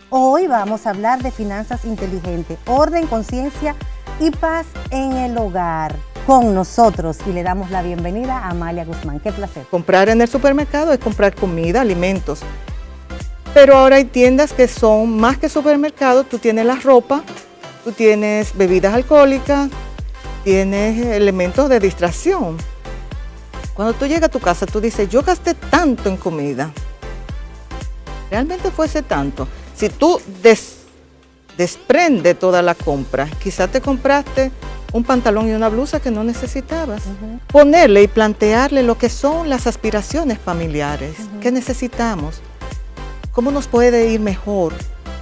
Hoy vamos a hablar de finanzas inteligentes, orden, conciencia y paz en el hogar. Con nosotros, y le damos la bienvenida a Amalia Guzmán. Qué placer. Comprar en el supermercado es comprar comida, alimentos. Pero ahora hay tiendas que son más que supermercados. Tú tienes la ropa, tú tienes bebidas alcohólicas, tienes elementos de distracción. Cuando tú llegas a tu casa, tú dices, yo gasté tanto en comida. ¿Realmente fuese tanto? Si tú desprende toda la compra, quizás te compraste un pantalón y una blusa que no necesitabas. Ponerle y plantearle lo que son las aspiraciones familiares. ¿Qué necesitamos? ¿Cómo nos puede ir mejor?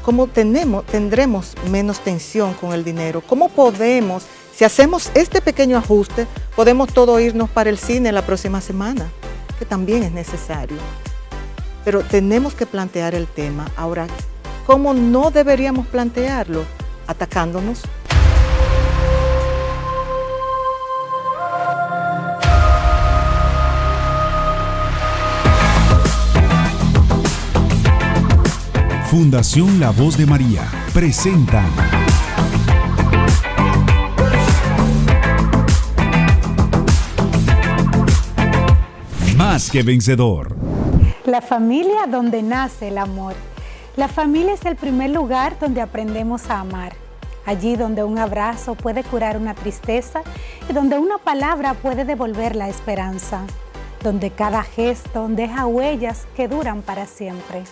¿Cómo tendremos menos tensión con el dinero? ¿Cómo podemos, si hacemos este pequeño ajuste, podemos todos irnos para el cine la próxima semana? Que también es necesario. Pero tenemos que plantear el tema. Ahora, ¿cómo no deberíamos plantearlo? Atacándonos. Fundación La Voz de María presenta Más que Vencedor. La familia donde nace el amor. La familia es el primer lugar donde aprendemos a amar. Allí donde un abrazo puede curar una tristeza y donde una palabra puede devolver la esperanza. Donde cada gesto deja huellas que duran para siempre.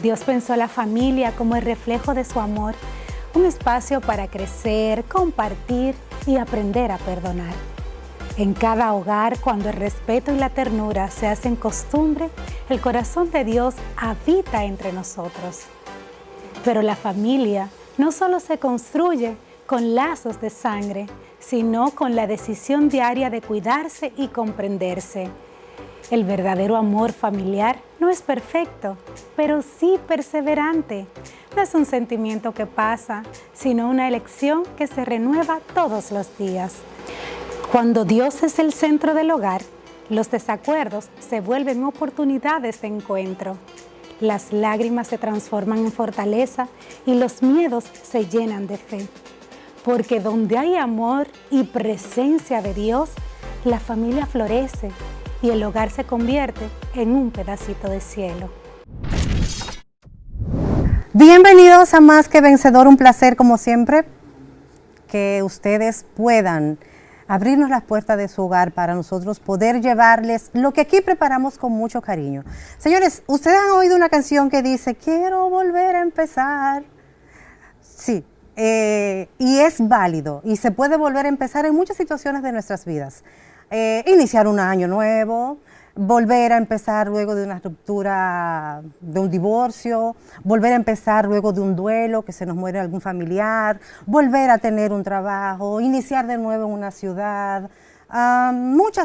Dios pensó a la familia como el reflejo de su amor, un espacio para crecer, compartir y aprender a perdonar. En cada hogar, cuando el respeto y la ternura se hacen costumbre, el corazón de Dios habita entre nosotros. Pero la familia no solo se construye con lazos de sangre, sino con la decisión diaria de cuidarse y comprenderse. El verdadero amor familiar no es perfecto, pero sí perseverante. No es un sentimiento que pasa, sino una elección que se renueva todos los días. Cuando Dios es el centro del hogar, los desacuerdos se vuelven oportunidades de encuentro. Las lágrimas se transforman en fortaleza y los miedos se llenan de fe. Porque donde hay amor y presencia de Dios, la familia florece y el hogar se convierte en un pedacito de cielo. Bienvenidos a Más que Vencedor, un placer como siempre que ustedes puedan abrirnos las puertas de su hogar para nosotros poder llevarles lo que aquí preparamos con mucho cariño. Señores, ustedes han oído una canción que dice, quiero volver a empezar. Sí, y es válido y se puede volver a empezar en muchas situaciones de nuestras vidas. Iniciar un año nuevo, volver a empezar luego de una ruptura, de un divorcio, volver a empezar luego de un duelo, que se nos muere algún familiar, volver a tener un trabajo, iniciar de nuevo en una ciudad,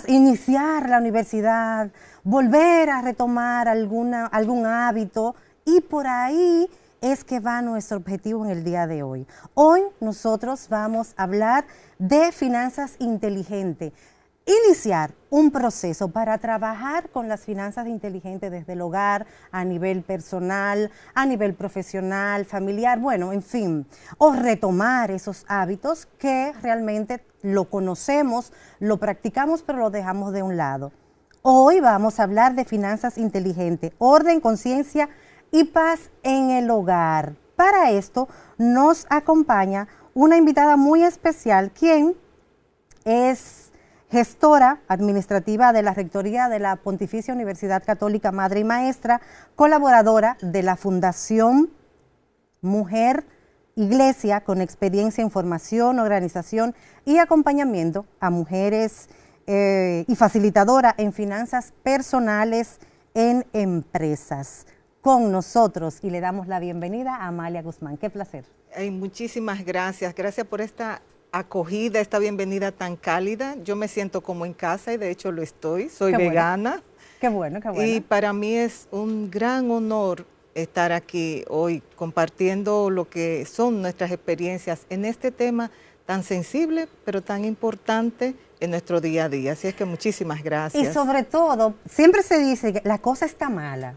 iniciar la universidad, volver a retomar algún hábito, y por ahí es que va nuestro objetivo en el día de hoy. Hoy nosotros vamos a hablar de finanzas inteligentes. Iniciar un proceso para trabajar con las finanzas inteligentes desde el hogar, a nivel personal, a nivel profesional, familiar, bueno, en fin, o retomar esos hábitos que realmente lo conocemos, lo practicamos, pero lo dejamos de un lado. Hoy vamos a hablar de finanzas inteligentes, orden, conciencia y paz en el hogar. Para esto nos acompaña una invitada muy especial, quien es gestora administrativa de la Rectoría de la Pontificia Universidad Católica Madre y Maestra, colaboradora de la Fundación Mujer Iglesia, con experiencia en formación, organización y acompañamiento a mujeres y facilitadora en finanzas personales en empresas. Con nosotros, y le damos la bienvenida a Amalia Guzmán. Qué placer. Muchísimas gracias. Gracias por esta acogida, esta bienvenida tan cálida. Yo me siento como en casa y de hecho lo estoy. Soy vegana. Qué bueno, qué bueno. Y para mí es un gran honor estar aquí hoy compartiendo lo que son nuestras experiencias en este tema tan sensible, pero tan importante en nuestro día a día. Así es que muchísimas gracias. Y sobre todo, siempre se dice que la cosa está mala.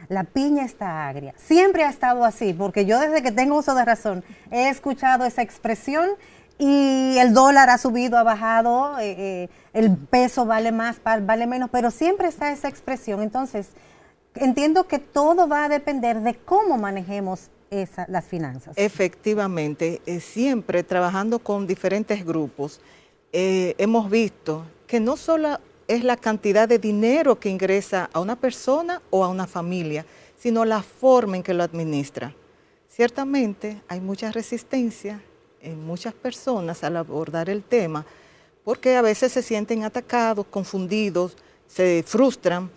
la piña está agria. Siempre ha estado así, porque yo desde que tengo uso de razón he escuchado esa expresión y el dólar ha subido, ha bajado, el peso vale más, vale menos, pero siempre está esa expresión. Entonces, entiendo que todo va a depender de cómo manejemos las finanzas. Efectivamente, siempre trabajando con diferentes grupos, hemos visto que no solo es la cantidad de dinero que ingresa a una persona o a una familia, sino la forma en que lo administra. Ciertamente hay mucha resistencia en muchas personas al abordar el tema, porque a veces se sienten atacados, confundidos, se frustran.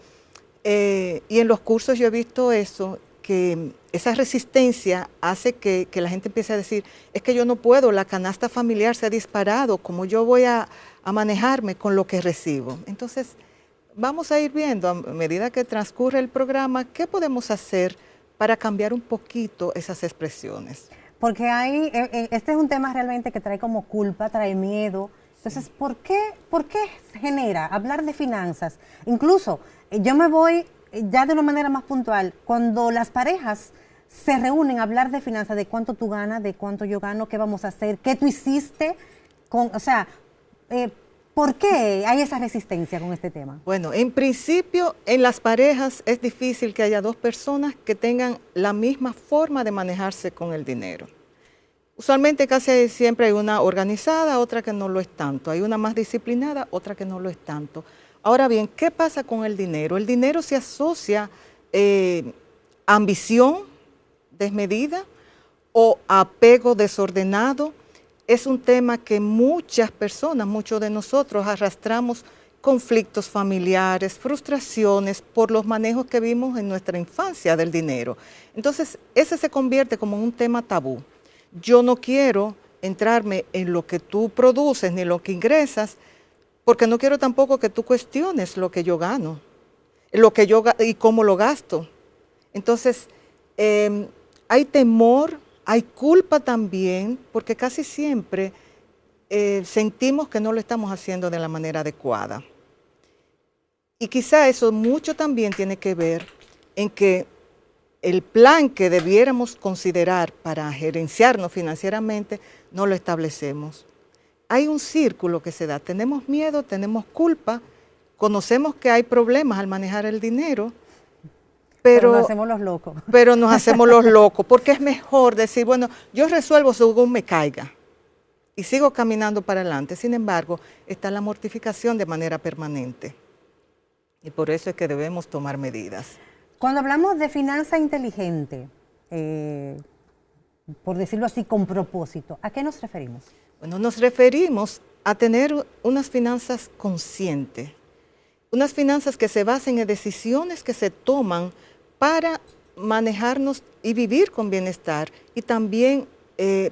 Y en los cursos yo he visto eso, que esa resistencia hace que la gente empiece a decir, es que yo no puedo, la canasta familiar se ha disparado, ¿cómo yo voy a manejarme con lo que recibo? Entonces, vamos a ir viendo a medida que transcurre el programa, ¿qué podemos hacer para cambiar un poquito esas expresiones? Porque este es un tema realmente que trae como culpa, trae miedo. Entonces, ¿por qué genera hablar de finanzas? Incluso, yo me voy ya de una manera más puntual, cuando las parejas se reúnen a hablar de finanzas, de cuánto tú ganas, de cuánto yo gano, qué vamos a hacer, qué tú hiciste, ¿por qué hay esa resistencia con este tema? Bueno, en principio, en las parejas es difícil que haya dos personas que tengan la misma forma de manejarse con el dinero. Usualmente casi siempre hay una organizada, otra que no lo es tanto. Hay una más disciplinada, otra que no lo es tanto. Ahora bien, ¿qué pasa con el dinero? El dinero se asocia a ambición desmedida o apego desordenado. Es un tema que muchas personas, muchos de nosotros arrastramos conflictos familiares, frustraciones por los manejos que vimos en nuestra infancia del dinero. Entonces, ese se convierte como un tema tabú. Yo no quiero entrarme en lo que tú produces ni lo que ingresas, porque no quiero tampoco que tú cuestiones lo que yo gano, y cómo lo gasto. Entonces, hay temor, hay culpa también, porque casi siempre sentimos que no lo estamos haciendo de la manera adecuada. Y quizá eso mucho también tiene que ver en que el plan que debiéramos considerar para gerenciarnos financieramente no lo establecemos. Hay un círculo que se da, tenemos miedo, tenemos culpa, conocemos que hay problemas al manejar el dinero, pero nos hacemos los locos. Pero nos hacemos los locos, porque es mejor decir, bueno, yo resuelvo según me caiga y sigo caminando para adelante. Sin embargo, está la mortificación de manera permanente y por eso es que debemos tomar medidas. Cuando hablamos de finanza inteligente, por decirlo así, con propósito, ¿a qué nos referimos? Bueno, nos referimos a tener unas finanzas conscientes, unas finanzas que se basen en decisiones que se toman para manejarnos y vivir con bienestar y también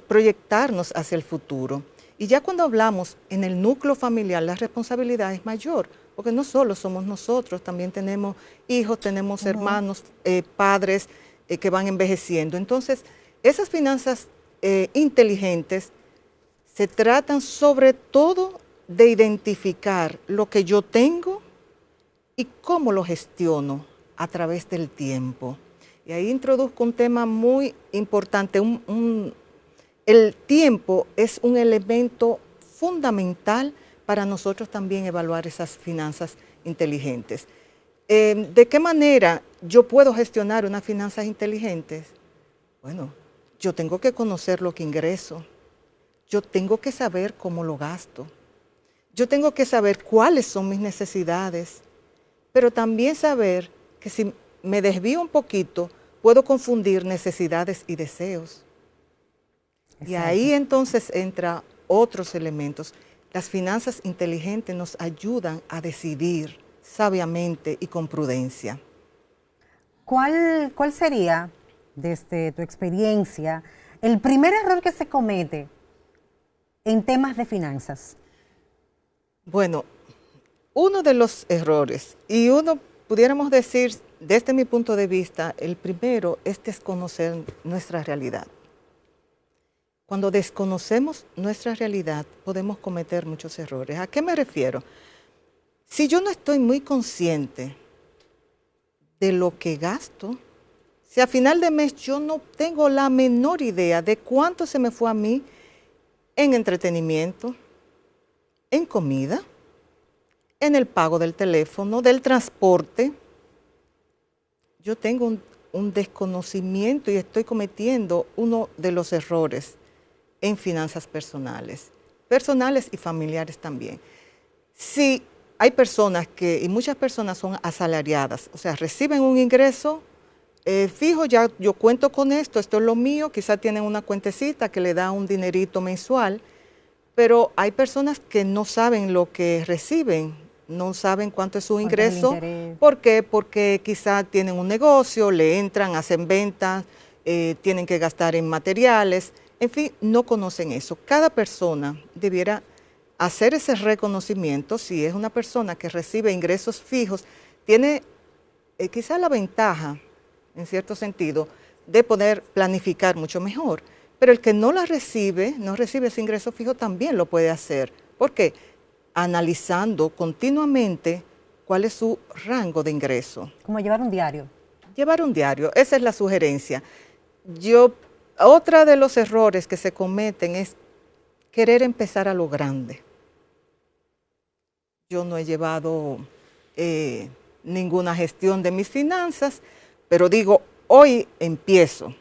proyectarnos hacia el futuro. Y ya cuando hablamos en el núcleo familiar, la responsabilidad es mayor, porque no solo somos nosotros, también tenemos hijos, tenemos hermanos, padres que van envejeciendo. Entonces, esas finanzas inteligentes se tratan sobre todo de identificar lo que yo tengo y cómo lo gestiono a través del tiempo. Y ahí introduzco un tema muy importante. El tiempo es un elemento fundamental para nosotros también evaluar esas finanzas inteligentes. ¿De qué manera yo puedo gestionar unas finanzas inteligentes? Bueno, yo tengo que conocer lo que ingreso. Yo tengo que saber cómo lo gasto. Yo tengo que saber cuáles son mis necesidades, pero también saber que si me desvío un poquito, puedo confundir necesidades y deseos. Exacto. Y ahí entonces entran otros elementos. Las finanzas inteligentes nos ayudan a decidir sabiamente y con prudencia. ¿Cuál sería, desde tu experiencia, el primer error que se comete en temas de finanzas? Bueno, uno de los errores, y uno pudiéramos decir, desde mi punto de vista, el primero es desconocer nuestra realidad. Cuando desconocemos nuestra realidad, podemos cometer muchos errores. ¿A qué me refiero? Si yo no estoy muy consciente de lo que gasto, Si a final de mes yo no tengo la menor idea de cuánto se me fue a mí en entretenimiento, en comida, en el pago del teléfono, del transporte, yo tengo un desconocimiento y estoy cometiendo uno de los errores en finanzas personales y familiares también. Si hay personas y muchas personas son asalariadas, o sea, reciben un ingreso fijo, ya yo cuento con esto es lo mío, quizás tienen una cuentecita que le da un dinerito mensual, pero hay personas que no saben lo que reciben, no saben cuánto es su ingreso. ¿Por qué? Porque quizás tienen un negocio, le entran, hacen ventas, tienen que gastar en materiales, en fin, no conocen eso. Cada persona debiera hacer ese reconocimiento. Si es una persona que recibe ingresos fijos, tiene quizás la ventaja, en cierto sentido, de poder planificar mucho mejor. Pero el que no recibe ese ingreso fijo, también lo puede hacer. ¿Por qué? Analizando continuamente cuál es su rango de ingreso. Como llevar un diario. Llevar un diario, esa es la sugerencia. Otra de los errores que se cometen es querer empezar a lo grande. Yo no he llevado ninguna gestión de mis finanzas, pero digo, hoy empiezo.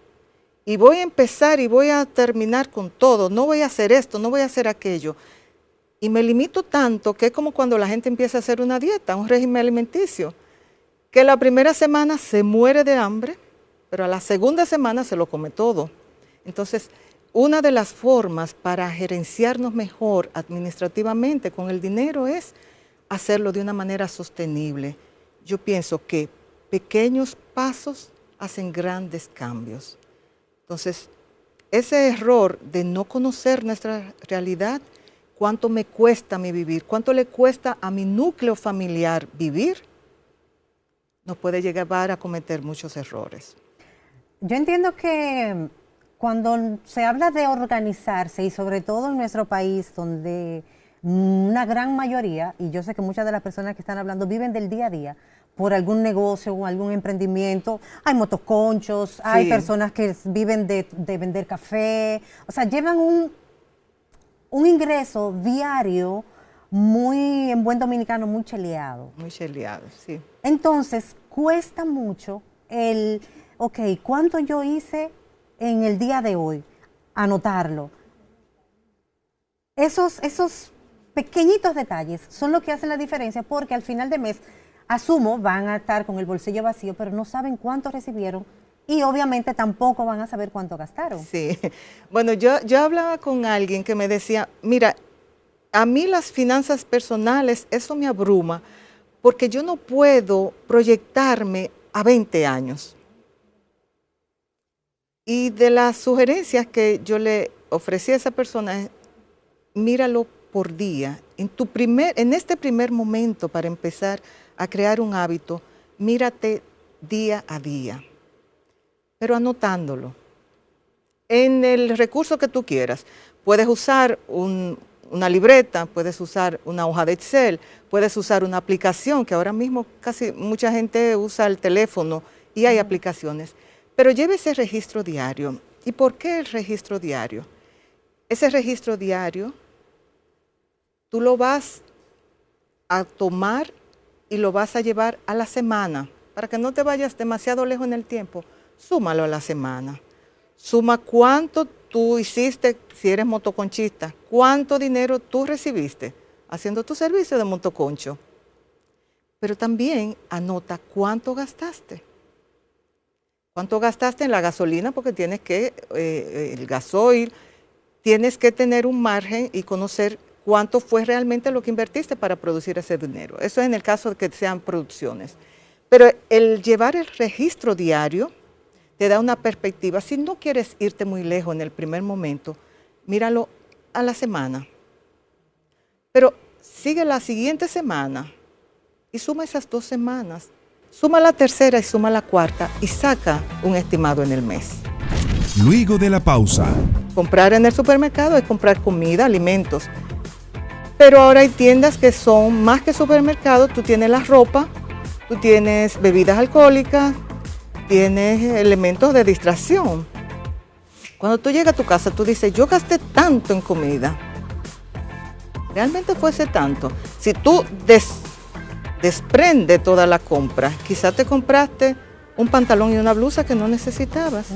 Y voy a empezar y voy a terminar con todo. No voy a hacer esto, no voy a hacer aquello. Y me limito tanto que es como cuando la gente empieza a hacer una dieta, un régimen alimenticio, que la primera semana se muere de hambre, pero a la segunda semana se lo come todo. Entonces, una de las formas para gerenciarnos mejor administrativamente con el dinero es hacerlo de una manera sostenible. Yo pienso que pequeños pasos hacen grandes cambios. Entonces, ese error de no conocer nuestra realidad, cuánto me cuesta a mí vivir, cuánto le cuesta a mi núcleo familiar vivir, nos puede llevar a cometer muchos errores. Yo entiendo que cuando se habla de organizarse, y sobre todo en nuestro país, donde una gran mayoría, y yo sé que muchas de las personas que están hablando viven del día a día, por algún negocio o algún emprendimiento, hay motoconchos, sí, hay personas que viven de vender café, o sea, llevan un ingreso diario muy, en buen dominicano, muy cheleado. Muy cheleado, sí. Entonces, cuesta mucho ¿cuánto yo hice en el día de hoy? Anotarlo. Esos pequeñitos detalles son lo que hacen la diferencia, porque al final de mes, asumo, van a estar con el bolsillo vacío, pero no saben cuánto recibieron y obviamente tampoco van a saber cuánto gastaron. Sí, bueno, yo hablaba con alguien que me decía, mira, a mí las finanzas personales, eso me abruma, porque yo no puedo proyectarme a 20 años. Y de las sugerencias que yo le ofrecí a esa persona es, míralo por día. En este primer momento, para empezar a crear un hábito, mírate día a día, pero anotándolo. En el recurso que tú quieras, puedes usar una libreta, puedes usar una hoja de Excel, puedes usar una aplicación, que ahora mismo casi mucha gente usa el teléfono y hay aplicaciones, pero lleve ese registro diario. ¿Y por qué el registro diario? Ese registro diario, tú lo vas a tomar y lo vas a llevar a la semana, para que no te vayas demasiado lejos en el tiempo. Súmalo a la semana. Suma cuánto tú hiciste, si eres motoconchista, cuánto dinero tú recibiste haciendo tu servicio de motoconcho. Pero también anota cuánto gastaste. Cuánto gastaste en la gasolina, porque tienes que, el gasoil, tienes que tener un margen y conocer cuánto fue realmente lo que invertiste para producir ese dinero. Eso es en el caso de que sean producciones. Pero el llevar el registro diario te da una perspectiva. Si no quieres irte muy lejos en el primer momento, míralo a la semana. Pero sigue la siguiente semana y suma esas 2 semanas. Suma la tercera y suma la cuarta y saca un estimado en el mes. Luego de la pausa. Comprar en el supermercado es comprar comida, alimentos. Pero ahora hay tiendas que son más que supermercados. Tú tienes la ropa, tú tienes bebidas alcohólicas, tienes elementos de distracción. Cuando tú llegas a tu casa, tú dices, yo gasté tanto en comida. ¿Realmente fuese tanto? Si tú desprendes toda la compra, quizás te compraste un pantalón y una blusa que no necesitabas.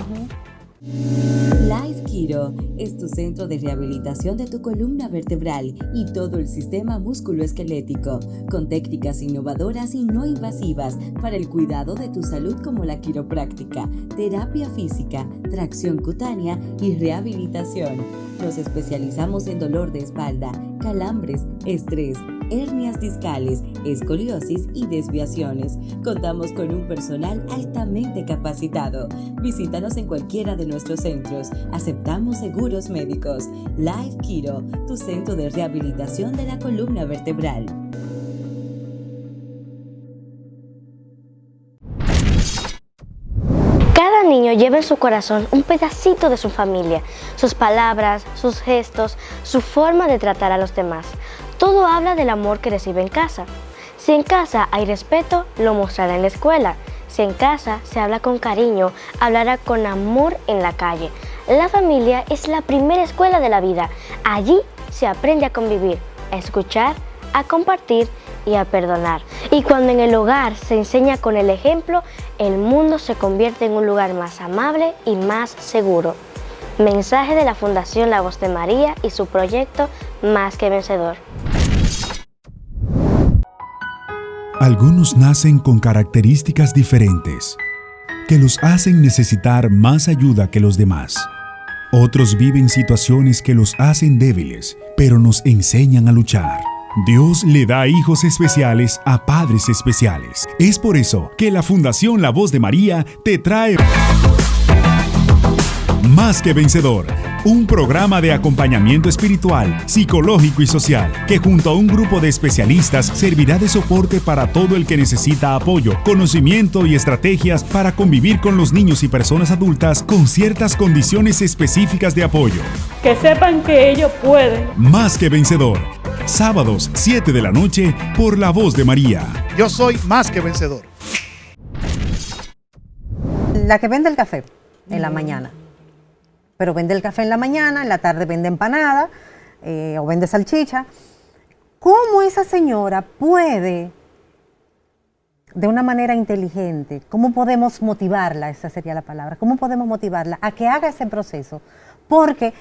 Life Kiro es tu centro de rehabilitación de tu columna vertebral y todo el sistema musculoesquelético, con técnicas innovadoras y no invasivas para el cuidado de tu salud como la quiropráctica, terapia física, tracción cutánea y rehabilitación. Nos especializamos en dolor de espalda, calambres, estrés, hernias discales, escoliosis y desviaciones. Contamos con un personal altamente capacitado. Visítanos en cualquiera de nuestros centros. Aceptamos seguros médicos. Life Kiro, tu centro de rehabilitación de la columna vertebral. Cada niño lleva en su corazón un pedacito de su familia, sus palabras, sus gestos, su forma de tratar a los demás. Todo habla del amor que recibe en casa. Si en casa hay respeto, lo mostrará en la escuela. Si en casa se habla con cariño, hablará con amor en la calle. La familia es la primera escuela de la vida. Allí se aprende a convivir, a escuchar, a compartir y a perdonar. Y cuando en el hogar se enseña con el ejemplo, el mundo se convierte en un lugar más amable y más seguro. Mensaje de la Fundación La Voz de María y su proyecto Más que Vencedor. Algunos nacen con características diferentes que los hacen necesitar más ayuda que los demás. Otros viven situaciones que los hacen débiles, pero nos enseñan a luchar. Dios le da hijos especiales a padres especiales. Es por eso que la Fundación La Voz de María te trae Más que Vencedor, un programa de acompañamiento espiritual, psicológico y social, que junto a un grupo de especialistas servirá de soporte para todo el que necesita apoyo, conocimiento y estrategias para convivir con los niños y personas adultas con ciertas condiciones específicas de apoyo. Que sepan que ellos pueden. Más que Vencedor, sábados 7 de la noche por La Voz de María. Yo soy Más que Vencedor. La que vende el café en la mañana. Pero vende el café en la mañana, en la tarde vende empanada o vende salchicha. ¿Cómo esa señora puede, de una manera inteligente, cómo podemos motivarla, esa sería la palabra, cómo podemos motivarla a que haga ese proceso? Porque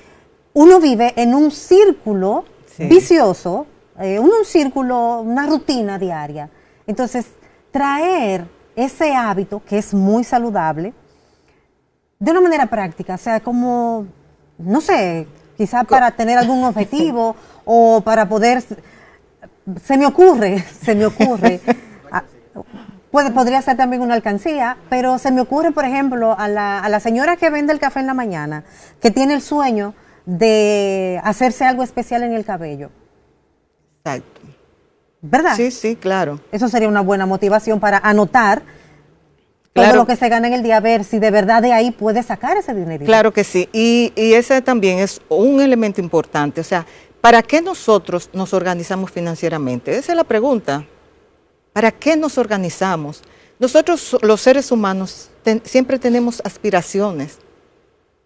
uno vive en un círculo vicioso, un círculo, una rutina diaria. Entonces, traer ese hábito, que es muy saludable, de una manera práctica, o sea, como, no sé, quizás para tener algún objetivo o para poder, se me ocurre, podría ser también una alcancía, pero se me ocurre, por ejemplo, a la señora que vende el café en la mañana, que tiene el sueño de hacerse algo especial en el cabello. Exacto. ¿Verdad? Sí, sí, claro. Eso sería una buena motivación para anotar todo Claro. lo que se gana en el día, a ver si de verdad de ahí puede sacar ese dinero. Claro que sí, y ese también es un elemento importante, o sea, ¿para qué nosotros nos organizamos financieramente? Esa es la pregunta. ¿Para qué nos organizamos? Nosotros, los seres humanos, siempre tenemos aspiraciones,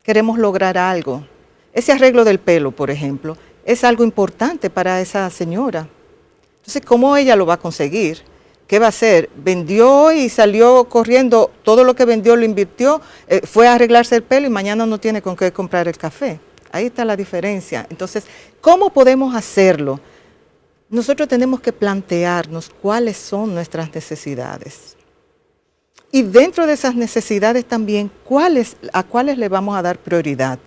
queremos lograr algo. Ese arreglo del pelo, por ejemplo, es algo importante para esa señora. Entonces, ¿cómo ella lo va a conseguir? ¿Qué va a hacer? Vendió y salió corriendo, todo lo que vendió lo invirtió, fue a arreglarse el pelo y mañana no tiene con qué comprar el café. Ahí está la diferencia. Entonces, ¿cómo podemos hacerlo? Nosotros tenemos que plantearnos cuáles son nuestras necesidades. Y dentro de esas necesidades también, a cuáles le vamos a dar prioridad.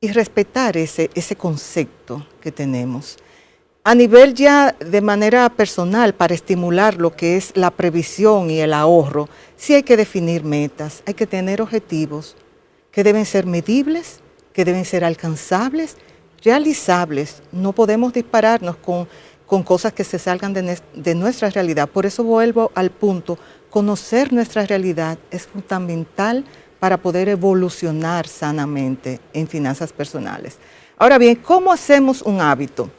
Y respetar ese concepto que tenemos. A nivel ya de manera personal, para estimular lo que es la previsión y el ahorro, sí hay que definir metas, hay que tener objetivos que deben ser medibles, que deben ser alcanzables, realizables. No podemos dispararnos con cosas que se salgan de nuestra realidad. Por eso vuelvo al punto, conocer nuestra realidad es fundamental para poder evolucionar sanamente en finanzas personales. Ahora bien, ¿cómo hacemos un hábito?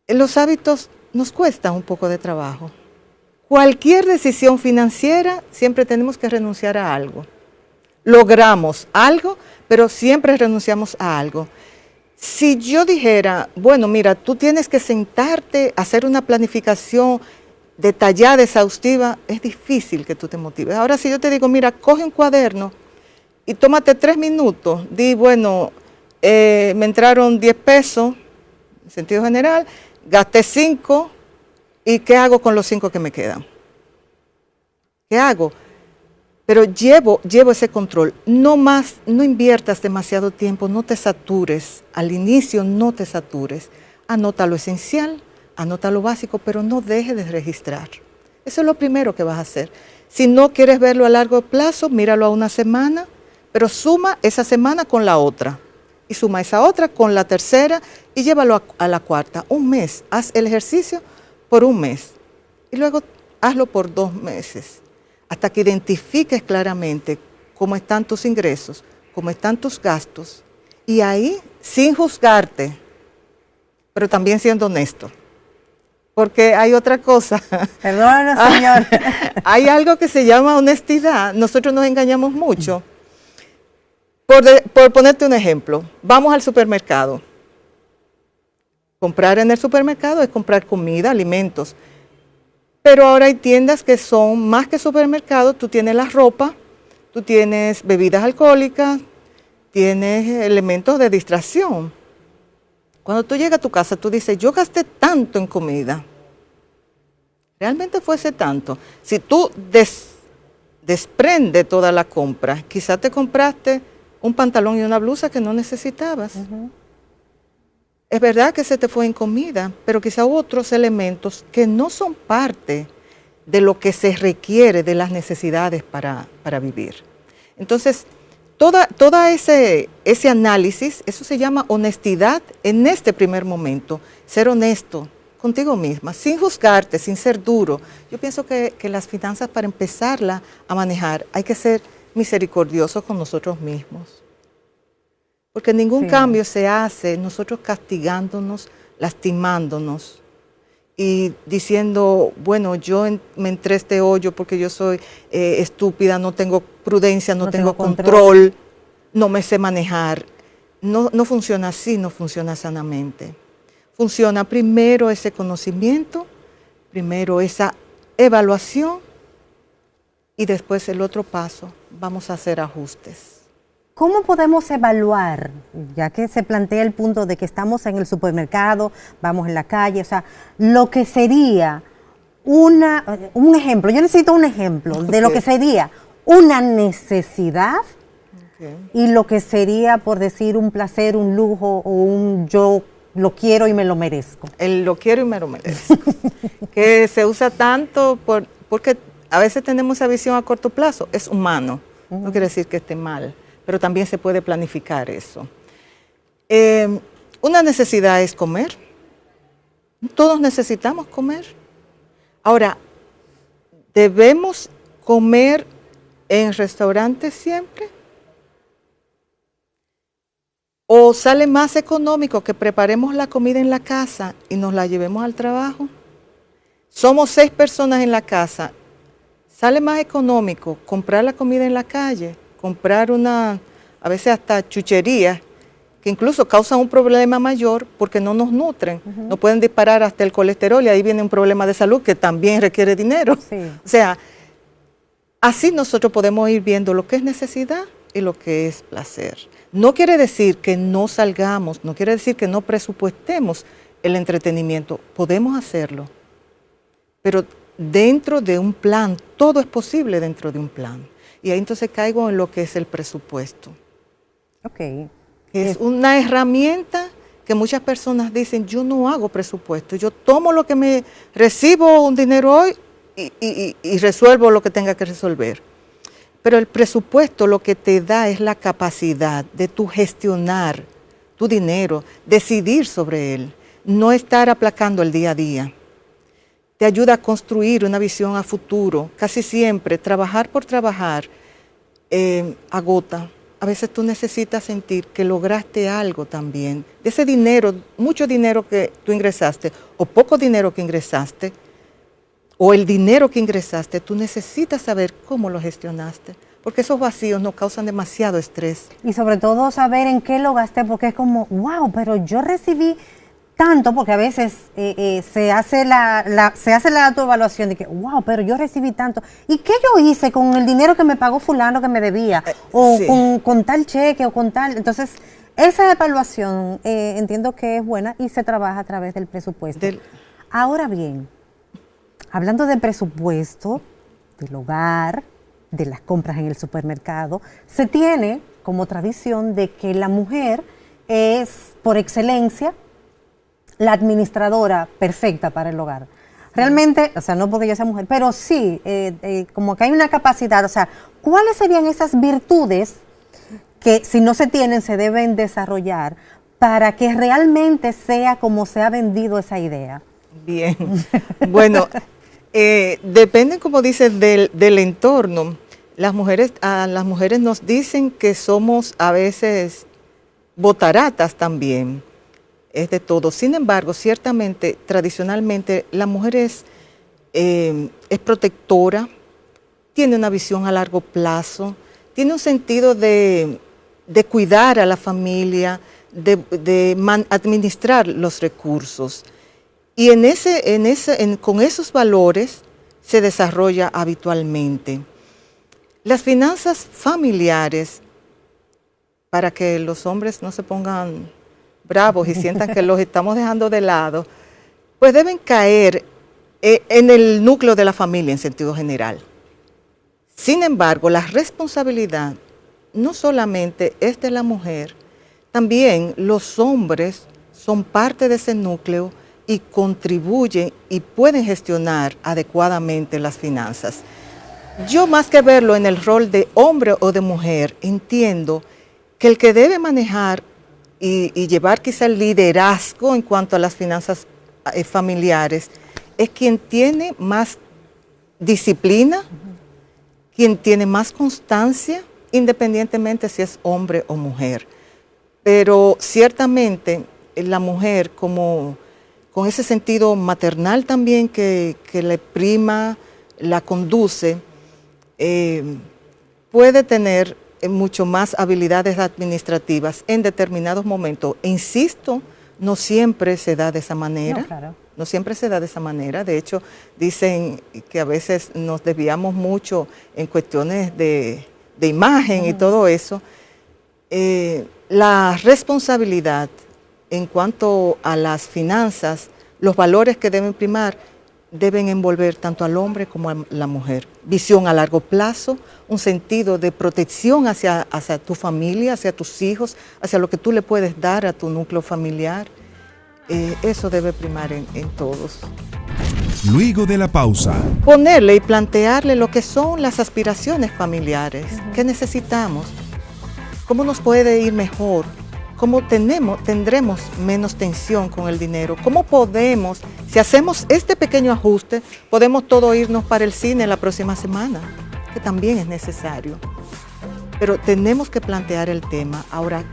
Los hábitos nos cuestan un poco de trabajo. Cualquier decisión financiera, siempre tenemos que renunciar a algo. Logramos algo, pero siempre renunciamos a algo. Si yo dijera, bueno, mira, tú tienes que sentarte, hacer una planificación detallada, exhaustiva, es difícil que tú te motives. Ahora, si yo te digo, mira, coge un cuaderno y tómate 3 minutos, di, bueno, me entraron 10 pesos, en sentido general, gasté 5, ¿y qué hago con los 5 que me quedan? ¿Qué hago? Pero llevo ese control. No inviertas demasiado tiempo, no te satures. Al inicio no te satures. Anota lo esencial, anota lo básico, pero no dejes de registrar. Eso es lo primero que vas a hacer. Si no quieres verlo a largo plazo, míralo a una semana, pero suma esa semana con la otra. Y suma esa otra con la tercera y llévalo a la cuarta. Un mes. Haz el ejercicio por un mes. Y luego hazlo por 2 meses. Hasta que identifiques claramente cómo están tus ingresos, cómo están tus gastos. Y ahí, sin juzgarte, pero también siendo honesto. Porque hay otra cosa. Perdónanos, señor. Hay algo que se llama honestidad. Nosotros nos engañamos mucho. Por ponerte un ejemplo, vamos al supermercado. Comprar en el supermercado es comprar comida, alimentos. Pero ahora hay tiendas que son más que supermercados. Tú tienes la ropa, tú tienes bebidas alcohólicas, tienes elementos de distracción. Cuando tú llegas a tu casa, tú dices, yo gasté tanto en comida. ¿Realmente fuese tanto? Si tú desprendes toda la compra, quizás te compraste un pantalón y una blusa que no necesitabas. Es verdad que se te fue en comida, pero quizá hubo otros elementos que no son parte de lo que se requiere de las necesidades para vivir. Entonces, todo ese análisis, eso se llama honestidad en este primer momento. Ser honesto contigo misma, sin juzgarte, sin ser duro. Yo pienso que las finanzas, para empezarla a manejar, hay que ser misericordiosos con nosotros mismos. Porque ningún cambio se hace nosotros castigándonos, lastimándonos y diciendo, bueno, yo me entré este hoyo porque yo soy estúpida, no tengo prudencia, no tengo control, no me sé manejar. No funciona así, no funciona sanamente. Funciona primero ese conocimiento, primero esa evaluación y después el otro paso, vamos a hacer ajustes. ¿Cómo podemos evaluar, ya que se plantea el punto de que estamos en el supermercado, vamos en la calle, o sea, lo que sería un ejemplo, yo necesito un ejemplo de lo que sería una necesidad y lo que sería, por decir, un placer, un lujo o un yo lo quiero y me lo merezco? El lo quiero y me lo merezco, que se usa tanto porque a veces tenemos esa visión a corto plazo, es humano, no quiere decir que esté mal. Pero también se puede planificar eso. Una necesidad es comer. Todos necesitamos comer. Ahora, ¿debemos comer en restaurantes siempre? ¿O sale más económico que preparemos la comida en la casa y nos la llevemos al trabajo? Somos 6 personas en la casa. ¿Sale más económico comprar la comida en la calle? Comprar a veces hasta chucherías, que incluso causan un problema mayor porque no nos nutren. No pueden disparar hasta el colesterol y ahí viene un problema de salud que también requiere dinero. O sea, así nosotros podemos ir viendo lo que es necesidad y lo que es placer. No quiere decir que no salgamos, no quiere decir que no presupuestemos el entretenimiento. Podemos hacerlo, pero dentro de un plan, todo es posible dentro de un plan. Y ahí entonces caigo en lo que es el presupuesto. Que es una herramienta que muchas personas dicen, yo no hago presupuesto, yo tomo lo que me recibo un dinero hoy y resuelvo lo que tenga que resolver. Pero el presupuesto lo que te da es la capacidad de tú gestionar tu dinero, decidir sobre él, no estar aplacando el día a día. Te ayuda a construir una visión a futuro. Casi siempre, trabajar por trabajar agota. A veces tú necesitas sentir que lograste algo también. De ese dinero, mucho dinero que tú ingresaste, o poco dinero que ingresaste, o el dinero que ingresaste, tú necesitas saber cómo lo gestionaste, porque esos vacíos nos causan demasiado estrés. Y sobre todo saber en qué lo gasté, porque es como, wow, pero yo recibí tanto, porque a veces se hace la autoevaluación de que, wow, pero yo recibí tanto. ¿Y qué yo hice con el dinero que me pagó fulano que me debía? O Sí. con tal cheque o con tal. Entonces, esa evaluación entiendo que es buena y se trabaja a través del presupuesto. Ahora bien, hablando de presupuesto, del hogar, de las compras en el supermercado, se tiene como tradición de que la mujer es, por excelencia, la administradora perfecta para el hogar. Realmente, o sea, no porque yo sea mujer, pero sí, como que hay una capacidad, o sea, ¿cuáles serían esas virtudes que si no se tienen se deben desarrollar para que realmente sea como se ha vendido esa idea? Bien, bueno, depende, como dices, del entorno. A las mujeres nos dicen que somos a veces botaratas también, es de todo. Sin embargo, ciertamente, tradicionalmente, la mujer es protectora, tiene una visión a largo plazo, tiene un sentido de cuidar a la familia, de administrar los recursos. Y con esos valores se desarrolla habitualmente. Las finanzas familiares, para que los hombres no se pongan bravos y sientan que los estamos dejando de lado, pues deben caer en el núcleo de la familia en sentido general. Sin embargo, la responsabilidad no solamente es de la mujer, también los hombres son parte de ese núcleo y contribuyen y pueden gestionar adecuadamente las finanzas. Yo, más que verlo en el rol de hombre o de mujer, entiendo que el que debe manejar y llevar quizá el liderazgo en cuanto a las finanzas familiares es quien tiene más disciplina, quien tiene más constancia, independientemente si es hombre o mujer. Pero ciertamente la mujer, con ese sentido maternal también que le prima, la conduce, puede tener mucho más habilidades administrativas en determinados momentos. E insisto, no siempre se da de esa manera. No, claro. No siempre se da de esa manera. De hecho, dicen que a veces nos desviamos mucho en cuestiones de imagen y todo eso. La responsabilidad en cuanto a las finanzas, los valores que deben primar, deben envolver tanto al hombre como a la mujer. Visión a largo plazo, un sentido de protección hacia tu familia, hacia tus hijos, hacia lo que tú le puedes dar a tu núcleo familiar. Eso debe primar en todos. Luego de la pausa, Ponerle y plantearle lo que son las aspiraciones familiares, qué necesitamos, cómo nos puede ir mejor, cómo tendremos menos tensión con el dinero, cómo podemos, si hacemos este pequeño ajuste, podemos todos irnos para el cine la próxima semana, que también es necesario. Pero tenemos que plantear el tema. Ahora,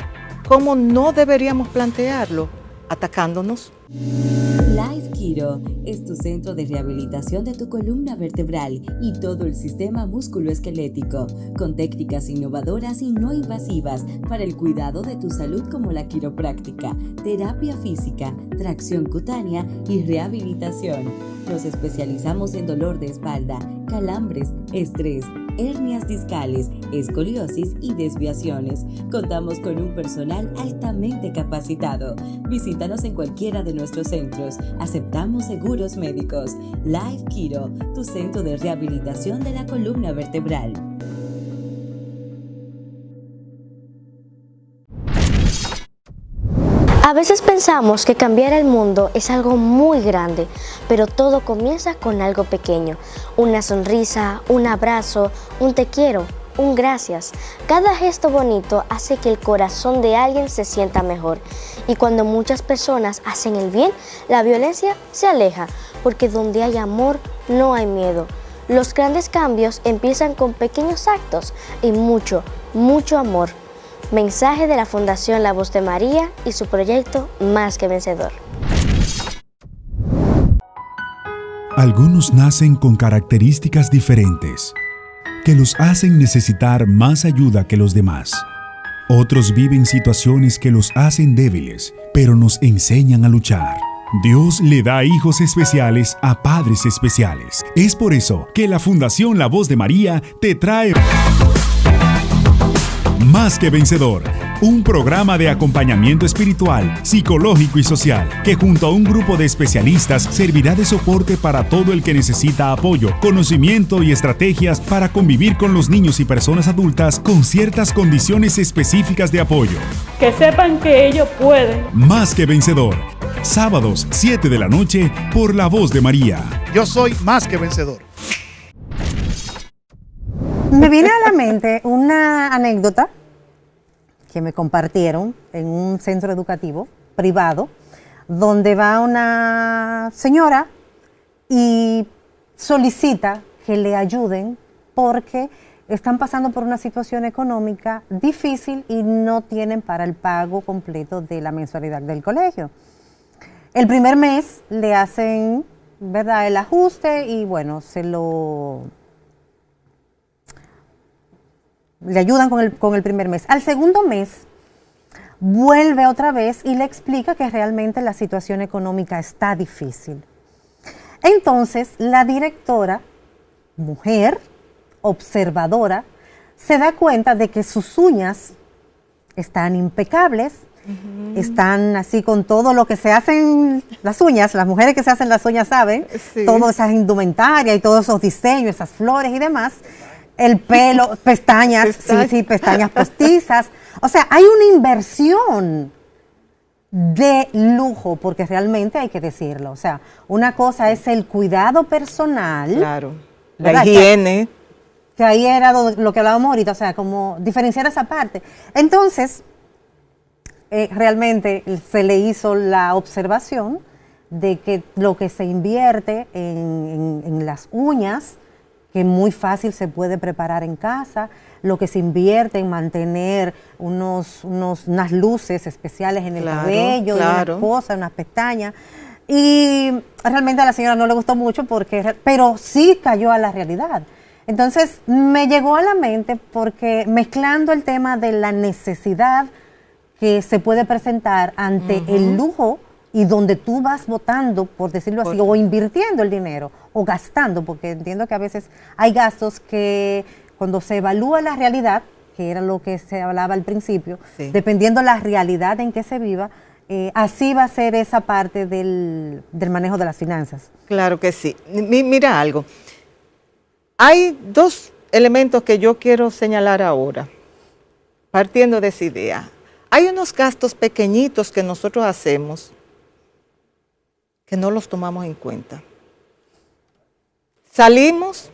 ¿cómo no deberíamos plantearlo? Atacándonos. Life Kiro es tu centro de rehabilitación de tu columna vertebral y todo el sistema musculoesquelético, con técnicas innovadoras y no invasivas para el cuidado de tu salud como la quiropráctica, terapia física, tracción cutánea y rehabilitación. Nos especializamos en dolor de espalda, calambres, estrés, hernias discales, escoliosis y desviaciones. Contamos con un personal altamente capacitado. Visítanos en cualquiera de nuestros centros. Aceptamos seguros médicos. Life Kiro, tu centro de rehabilitación de la columna vertebral. A veces pensamos que cambiar el mundo es algo muy grande, pero todo comienza con algo pequeño. Una sonrisa, un abrazo, un te quiero, un gracias. Cada gesto bonito hace que el corazón de alguien se sienta mejor. Y cuando muchas personas hacen el bien, la violencia se aleja, porque donde hay amor no hay miedo. Los grandes cambios empiezan con pequeños actos y mucho, mucho amor. Mensaje de la Fundación La Voz de María y su proyecto Más que Vencedor. Algunos nacen con características diferentes que los hacen necesitar más ayuda que los demás. Otros viven situaciones que los hacen débiles, pero nos enseñan a luchar. Dios le da hijos especiales a padres especiales. Es por eso que la Fundación La Voz de María te trae Más que Vencedor, un programa de acompañamiento espiritual, psicológico y social, que junto a un grupo de especialistas servirá de soporte para todo el que necesita apoyo, conocimiento y estrategias para convivir con los niños y personas adultas con ciertas condiciones específicas de apoyo. Que sepan que ellos pueden. Más que Vencedor, sábados 7 de la noche por La Voz de María. Yo soy más que vencedor. Me viene a la mente una anécdota que me compartieron en un centro educativo privado, donde va una señora y solicita que le ayuden porque están pasando por una situación económica difícil y no tienen para el pago completo de la mensualidad del colegio. El primer mes le hacen, ¿verdad?, el ajuste y bueno, le ayudan con el primer mes. Al segundo mes, vuelve otra vez y le explica que realmente la situación económica está difícil. Entonces, la directora, mujer, observadora, se da cuenta de que sus uñas están impecables, están así con todo lo que se hacen las uñas, las mujeres que se hacen las uñas saben, Sí. todas esas indumentarias y todos esos diseños, esas flores y demás. El pelo, pestañas, sí, pestañas postizas. O sea, hay una inversión de lujo, porque realmente hay que decirlo. O sea, una cosa es el cuidado personal. Claro. La ¿verdad? higiene. Que ahí era lo que hablábamos ahorita, o sea, como diferenciar esa parte. Entonces, realmente se le hizo la observación de que lo que se invierte en las uñas, que muy fácil se puede preparar en casa, lo que se invierte en mantener unas luces especiales en el cabello, claro. unas cosas, unas pestañas. Y realmente a la señora no le gustó mucho, pero sí cayó a la realidad. Entonces me llegó a la mente porque mezclando el tema de la necesidad que se puede presentar ante el lujo y donde tú vas votando, por decirlo así, o invirtiendo el dinero, o gastando, porque entiendo que a veces hay gastos que cuando se evalúa la realidad, que era lo que se hablaba al principio, sí, dependiendo la realidad en que se viva, así va a ser esa parte del manejo de las finanzas. Claro que sí. Mira algo. Hay dos elementos que yo quiero señalar ahora, partiendo de esa idea. Hay unos gastos pequeñitos que nosotros hacemos que no los tomamos en cuenta. Salimos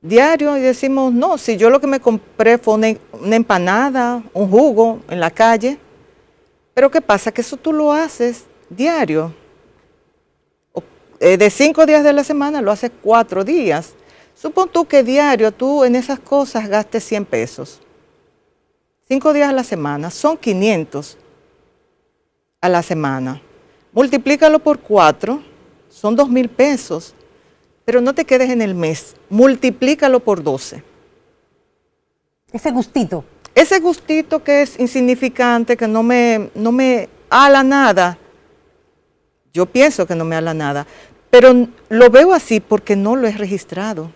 diario y decimos, no, si yo lo que me compré fue una empanada, un jugo en la calle, pero ¿qué pasa? Que eso tú lo haces diario. De 5 días de la semana lo haces 4 días. Supón tú que diario tú en esas cosas gastes 100 pesos. 5 días a la semana, son 500 a la semana. Multiplícalo por 4, son 2,000 pesos. Pero no te quedes en el mes, multiplícalo por 12. Ese gustito. Ese gustito que es insignificante, que no me ala nada. Yo pienso que no me ala nada, pero lo veo así porque no lo he registrado.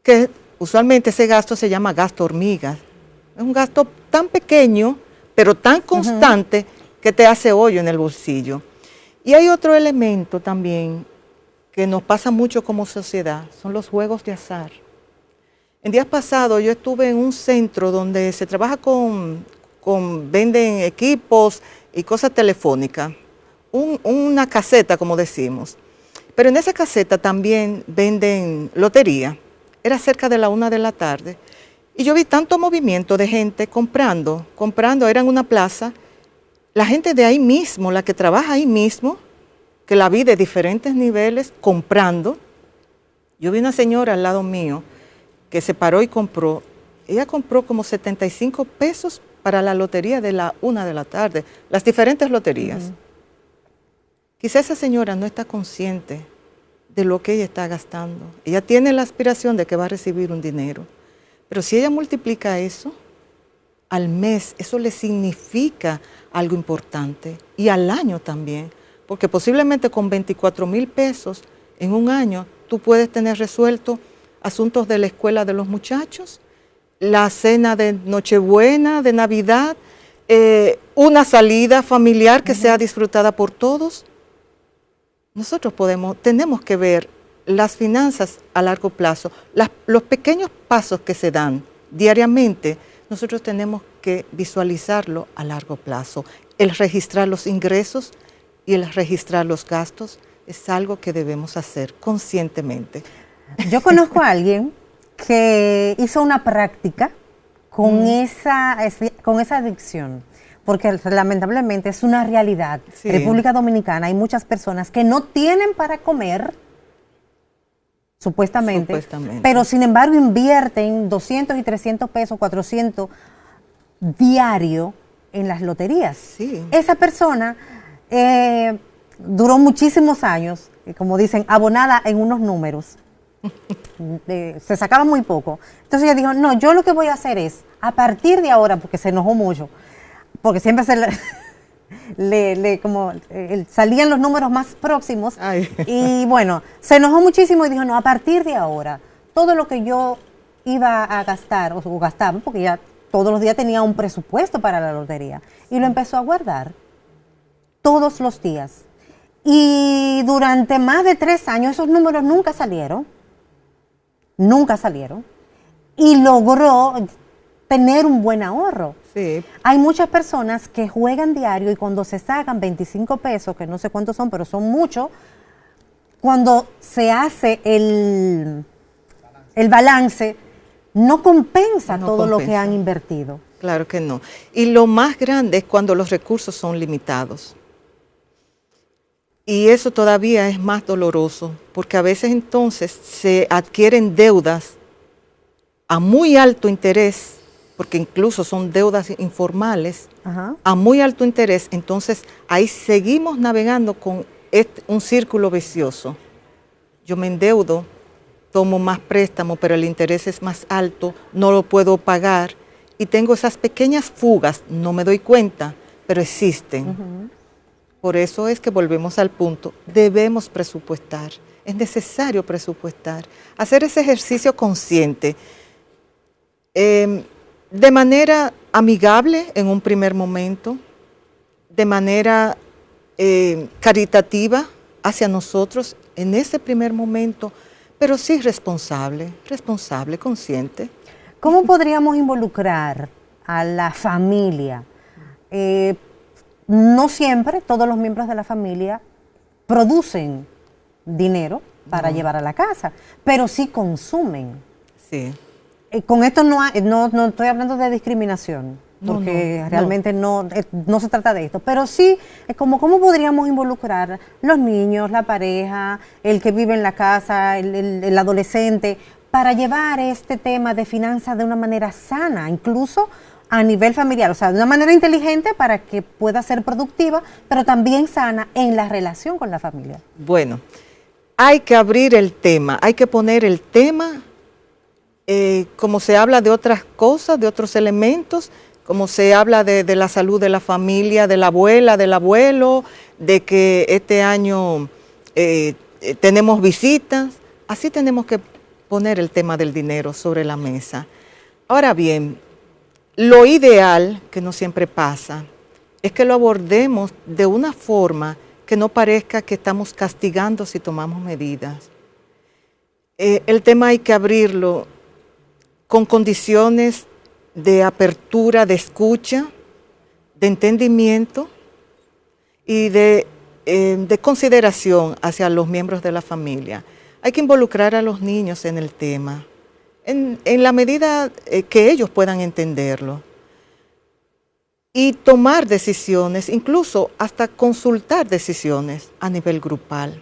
Que usualmente ese gasto se llama gasto hormiga. Es un gasto tan pequeño, pero tan constante que te hace hoyo en el bolsillo. Y hay otro elemento también que nos pasa mucho como sociedad, son los juegos de azar. En días pasados yo estuve en un centro donde se trabaja venden equipos y cosas telefónicas, una caseta como decimos. Pero en esa caseta también venden lotería. Era cerca de la 1 de la tarde. Y yo vi tanto movimiento de gente comprando, era en una plaza. La gente de ahí mismo, la que trabaja ahí mismo, que la vi de diferentes niveles, comprando. Yo vi una señora al lado mío que se paró y compró. Ella compró como 75 pesos para la lotería de la 1 de la tarde, las diferentes loterías. Quizá esa señora no está consciente de lo que ella está gastando. Ella tiene la aspiración de que va a recibir un dinero, pero si ella multiplica eso al mes, eso le significa algo importante, y al año también, porque posiblemente con 24,000 pesos en un año tú puedes tener resuelto asuntos de la escuela de los muchachos, la cena de Nochebuena, de Navidad, una salida familiar que sea disfrutada por todos. Nosotros tenemos que ver las finanzas a largo plazo, los pequeños pasos que se dan diariamente, nosotros tenemos que visualizarlo a largo plazo. El registrar los ingresos y el registrar los gastos es algo que debemos hacer conscientemente. Yo conozco a alguien que hizo una práctica con esa adicción, porque lamentablemente es una realidad. Sí. En República Dominicana hay muchas personas que no tienen para comer, supuestamente, pero sin embargo invierten 200 y 300 pesos, 400 diario en las loterías. Sí. Esa persona duró muchísimos años, como dicen, abonada en unos números. Se sacaba muy poco. Entonces ella dijo, no, yo lo que voy a hacer es, a partir de ahora, porque se enojó mucho, porque siempre salían los números más próximos. Ay. Y bueno, se enojó muchísimo y dijo, no, a partir de ahora, todo lo que yo iba a gastar, o gastaba, porque ya todos los días tenía un presupuesto para la lotería, y lo empezó a guardar todos los días. Y durante más de 3 años esos números nunca salieron, y logró tener un buen ahorro. Sí. Hay muchas personas que juegan diario y cuando se sacan 25 pesos, que no sé cuántos son, pero son muchos, cuando se hace el balance, no compensa todo lo que han invertido. Claro que no. Y lo más grande es cuando los recursos son limitados. Y eso todavía es más doloroso, porque a veces entonces se adquieren deudas a muy alto interés, porque incluso son deudas informales, a muy alto interés. Entonces ahí seguimos navegando con un círculo vicioso. Yo me endeudo, tomo más préstamo, pero el interés es más alto, no lo puedo pagar, y tengo esas pequeñas fugas, no me doy cuenta, pero existen. Por eso es que volvemos al punto, debemos presupuestar, es necesario presupuestar, hacer ese ejercicio consciente, de manera amigable en un primer momento, de manera caritativa hacia nosotros en ese primer momento, pero sí responsable, consciente. ¿Cómo podríamos involucrar a la familia? No siempre todos los miembros de la familia producen dinero para llevar a la casa, pero sí consumen. Sí. Con esto no estoy hablando de discriminación, porque realmente no se trata de esto, pero sí, ¿cómo podríamos involucrar los niños, la pareja, el que vive en la casa, el adolescente, para llevar este tema de finanzas de una manera sana, incluso a nivel familiar, o sea, de una manera inteligente para que pueda ser productiva, pero también sana en la relación con la familia? Bueno, hay que abrir el tema, hay que poner el tema, como se habla de otras cosas, de otros elementos, como se habla de la salud de la familia, de la abuela, del abuelo, de que este año tenemos visitas, así tenemos que poner el tema del dinero sobre la mesa. Ahora bien, lo ideal, que no siempre pasa, es que lo abordemos de una forma que no parezca que estamos castigando si tomamos medidas. El tema hay que abrirlo con condiciones de apertura, de escucha, de entendimiento y de consideración hacia los miembros de la familia. Hay que involucrar a los niños en el tema, en la medida que ellos puedan entenderlo. Y tomar decisiones, incluso hasta consultar decisiones a nivel grupal.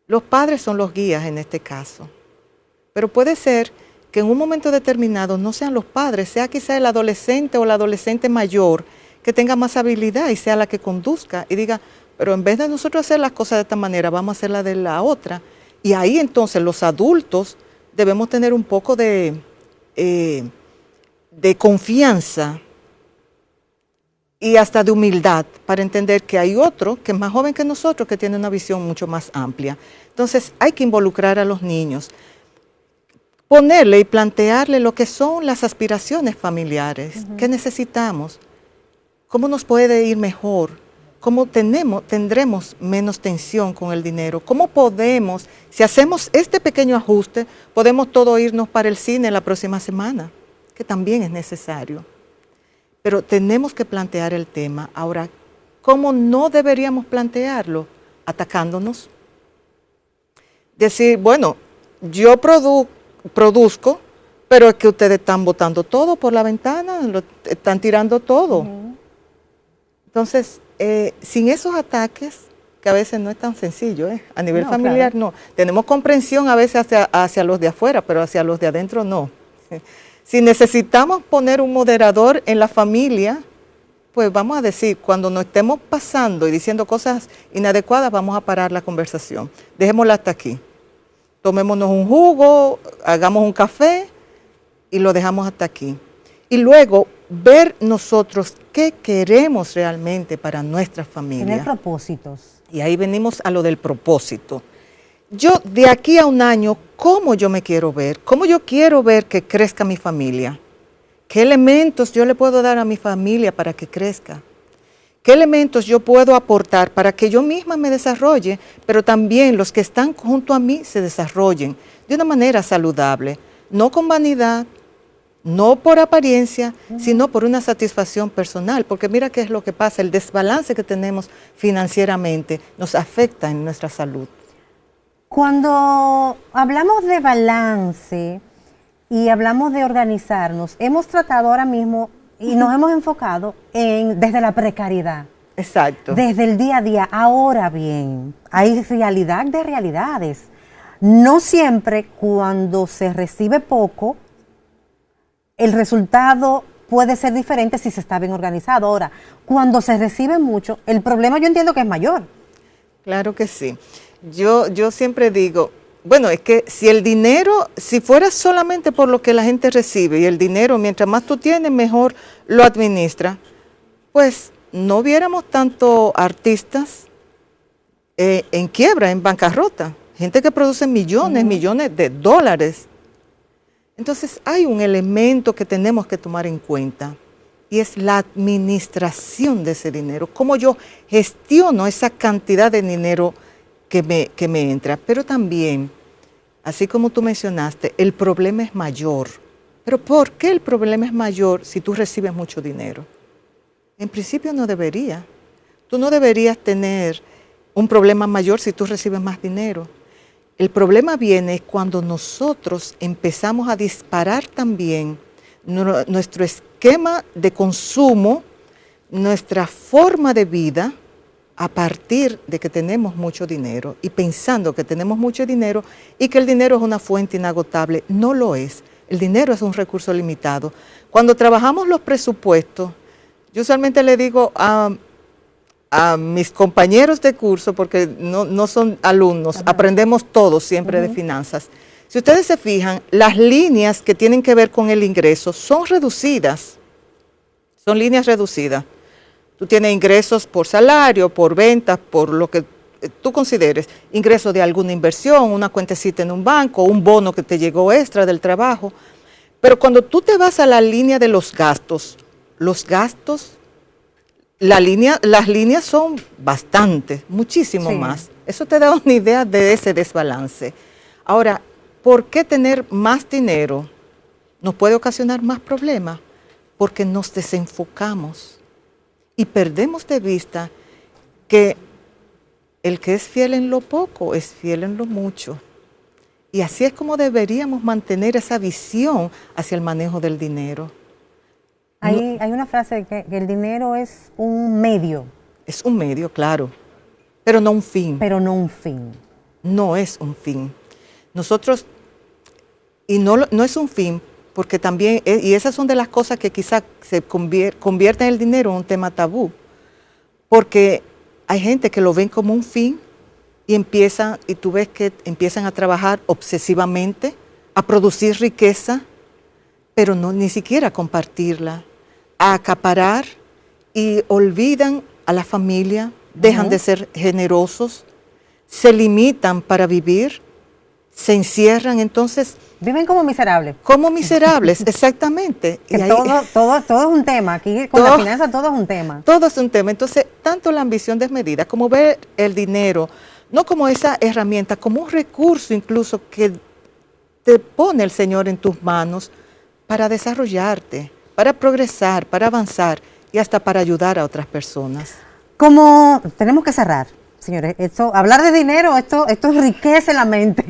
Los padres son los guías en este caso, pero puede ser que en un momento determinado no sean los padres, sea quizá el adolescente o la adolescente mayor que tenga más habilidad y sea la que conduzca y diga, pero en vez de nosotros hacer las cosas de esta manera, vamos a hacerlas de la otra. Y ahí entonces los adultos debemos tener un poco de confianza y hasta de humildad para entender que hay otro que es más joven que nosotros, que tiene una visión mucho más amplia. Entonces hay que involucrar a los niños, ponerle y plantearle lo que son las aspiraciones familiares, qué necesitamos, cómo nos puede ir mejor, cómo tendremos menos tensión con el dinero, cómo podemos, si hacemos este pequeño ajuste, podemos todos irnos para el cine la próxima semana, que también es necesario. Pero tenemos que plantear el tema. Ahora, ¿cómo no deberíamos plantearlo? Atacándonos. Decir, bueno, yo produzco, pero es que ustedes están botando todo por la ventana, están tirando todo. Entonces, sin esos ataques, que a veces no es tan sencillo, a nivel familiar no. Tenemos comprensión a veces hacia los de afuera, pero hacia los de adentro no. Si necesitamos poner un moderador en la familia, pues vamos a decir, cuando nos estemos pasando y diciendo cosas inadecuadas, vamos a parar la conversación. Dejémosla hasta aquí. Tomémonos un jugo, hagamos un café y lo dejamos hasta aquí. Y luego ver nosotros qué queremos realmente para nuestra familia. Tener propósitos. Y ahí venimos a lo del propósito. Yo de aquí a un año, ¿cómo yo me quiero ver? ¿Cómo yo quiero ver que crezca mi familia? ¿Qué elementos yo le puedo dar a mi familia para que crezca? ¿Qué elementos yo puedo aportar para que yo misma me desarrolle, pero también los que están junto a mí se desarrollen de una manera saludable? No con vanidad, no por apariencia, sino por una satisfacción personal. Porque mira qué es lo que pasa, el desbalance que tenemos financieramente nos afecta en nuestra salud. Cuando hablamos de balance y hablamos de organizarnos, hemos tratado ahora mismo y nos hemos enfocado desde la precariedad. Exacto. Desde el día a día. Ahora bien, hay realidad de realidades. No siempre cuando se recibe poco, el resultado puede ser diferente si se está bien organizado. Ahora, cuando se recibe mucho, el problema yo entiendo que es mayor. Claro que sí. Yo siempre digo, bueno, es que si el dinero, si fuera solamente por lo que la gente recibe y el dinero, mientras más tú tienes, mejor lo administra, pues no viéramos tanto artistas en quiebra, en bancarrota, gente que produce millones de dólares. Entonces hay un elemento que tenemos que tomar en cuenta y es la administración de ese dinero, cómo yo gestiono esa cantidad de dinero que me entra. Pero también, así como tú mencionaste, el problema es mayor. ¿Pero por qué el problema es mayor si tú recibes mucho dinero? En principio no debería. Tú no deberías tener un problema mayor si tú recibes más dinero. El problema viene cuando nosotros empezamos a disparar también nuestro esquema de consumo, nuestra forma de vida, a partir de que tenemos mucho dinero y pensando que tenemos mucho dinero y que el dinero es una fuente inagotable. No lo es. El dinero es un recurso limitado. Cuando trabajamos los presupuestos, yo usualmente le digo a mis compañeros de curso, porque no son alumnos, aprendemos todos siempre de finanzas. Si ustedes se fijan, las líneas que tienen que ver con el ingreso son reducidas, son líneas reducidas. Tú tienes ingresos por salario, por ventas, por lo que tú consideres, ingresos de alguna inversión, una cuentecita en un banco, un bono que te llegó extra del trabajo. Pero cuando tú te vas a la línea de los gastos, las líneas son bastantes, muchísimo más. Eso te da una idea de ese desbalance. Ahora, ¿por qué tener más dinero nos puede ocasionar más problemas? Porque nos desenfocamos y perdemos de vista que el que es fiel en lo poco es fiel en lo mucho. Y así es como deberíamos mantener esa visión hacia el manejo del dinero. Hay una frase de que el dinero es un medio. Es un medio, claro, pero no un fin. Pero no un fin. No es un fin. Nosotros, y no es un fin, porque también, y esas son de las cosas que quizás se convierten el dinero en un tema tabú, porque Hay gente que lo ven como un fin y tú ves que empiezan a trabajar obsesivamente, a producir riqueza, pero no ni siquiera a compartirla, a acaparar y olvidan a la familia, dejan de ser generosos, se limitan para vivir, se encierran, entonces... Viven como miserables. Como miserables, exactamente. Que todo es un tema, aquí con la finanza todo es un tema. Todo es un tema, entonces tanto la ambición desmedida como ver el dinero, no como esa herramienta, como un recurso incluso que te pone el Señor en tus manos para desarrollarte, para progresar, para avanzar y hasta para ayudar a otras personas. Como tenemos que cerrar, señores, hablar de dinero, esto enriquece la mente.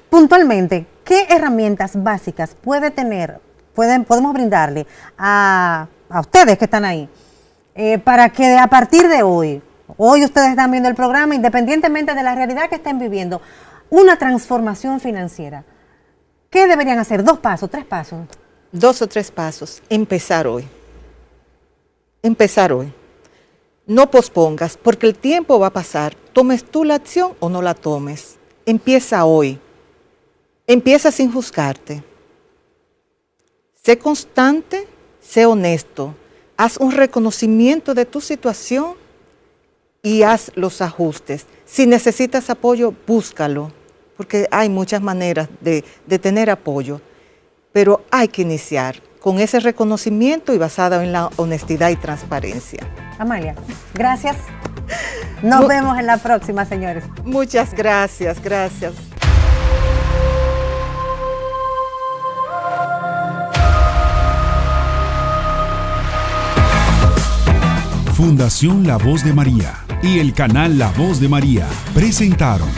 Puntualmente, ¿qué herramientas básicas podemos brindarle a ustedes que están ahí para que a partir de hoy ustedes están viendo el programa, independientemente de la realidad que estén viviendo, una transformación financiera? ¿Qué deberían hacer? 2 pasos, 3 pasos. 2 o 3 pasos. Empezar hoy. Empezar hoy. No pospongas, porque el tiempo va a pasar. Tomes tú la acción o no la tomes. Empieza hoy. Empieza sin juzgarte. Sé constante, sé honesto. Haz un reconocimiento de tu situación y haz los ajustes. Si necesitas apoyo, búscalo, porque hay muchas maneras de tener apoyo, pero hay que iniciar con ese reconocimiento y basado en la honestidad y transparencia. Amalia, gracias. Nos vemos en la próxima, señores. Muchas gracias, gracias. Fundación La Voz de María y el canal La Voz de María presentaron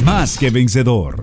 Más que Vencedor.